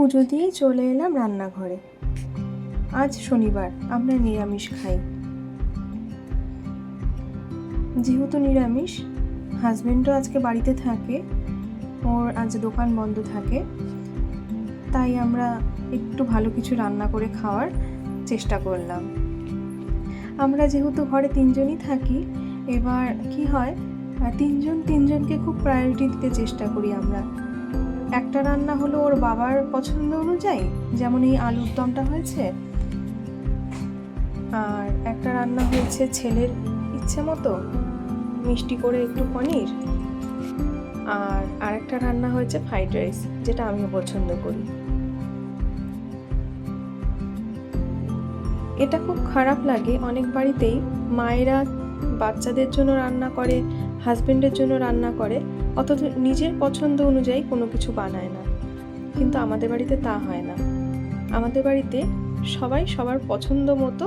পুজো দিয়ে চলে এলাম রান্নাঘরে। আজ শনিবার, আমরা নিরামিষ খাই। যেহেতু নিরামিষ, হাজবেন্ডও আজকে বাড়িতে থাকে, ওর আজ দোকান বন্ধ থাকে, তাই আমরা একটু ভালো কিছু রান্না করে খাওয়ার চেষ্টা করলাম। আমরা যেহেতু ঘরে তিনজনই থাকি, এবার কি হয়, তিনজনকে খুব প্রায়োরিটি দিতে চেষ্টা করি আমরা। একটা রান্না হলো ওর বাবার পছন্দ অনুযায়ী, যেমন এই আলুর দমটা হয়েছে, আর একটা রান্না হয়েছে ছেলের ইচ্ছে মতো, মিষ্টি করে একটু পনির, আর আরেকটা রান্না হয়েছে ফ্রাইড রাইস, যেটা আমিও পছন্দ করি। এটা খুব খারাপ লাগে, অনেক বাড়িতেই মায়েরা বাচ্চাদের জন্য রান্না করে, হাজবেন্ডের জন্য রান্না করে, অথচ নিজের পছন্দ অনুযায়ী কোনো কিছু বানায় না। কিন্তু আমাদের বাড়িতে তা হয় না। আমাদের বাড়িতে সবাই সবার পছন্দ মতো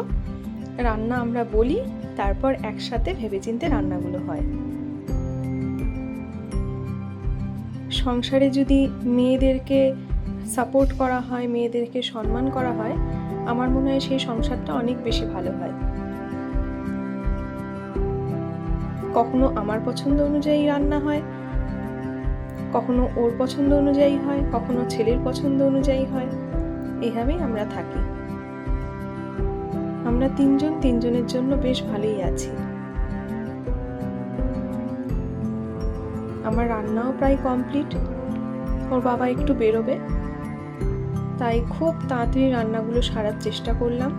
রান্না আমরা বলি, তারপর একসাথে ভেবেচিন্তে রান্নাগুলো হয়। সংসারে যদি মেয়েদেরকে সাপোর্ট করা হয়, মেয়েদেরকে সম্মান করা হয়, আমার মনে হয় সেই সংসারটা অনেক বেশি ভালো হয়। কখনো আমার পছন্দ অনুযায়ী রান্না হয়, কখনো ওর পছন্দ অনুযায়ী হয়, কখনো ছেলের পছন্দ অনুযায়ী হয়। এইভাবেই আমরা থাকি। আমরা তিনজনের জন্য বেশ ভালোই আছি। আমার রান্নাও প্রায় কমপ্লিট। ওর বাবা একটু বেরোবে, তাই খুব তাড়াতাড়ি রান্নাগুলো সারার চেষ্টা করলাম।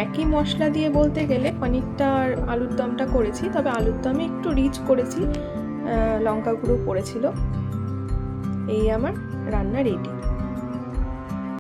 একই মশলা দিয়ে বলতে গেলে পনিরটা আর আলুর দমটা করেছি, তবে আলুর দমে একটু রিচ করেছি, লঙ্কা গুঁড়ো পড়েছিল। এই আমার রান্না রেডি।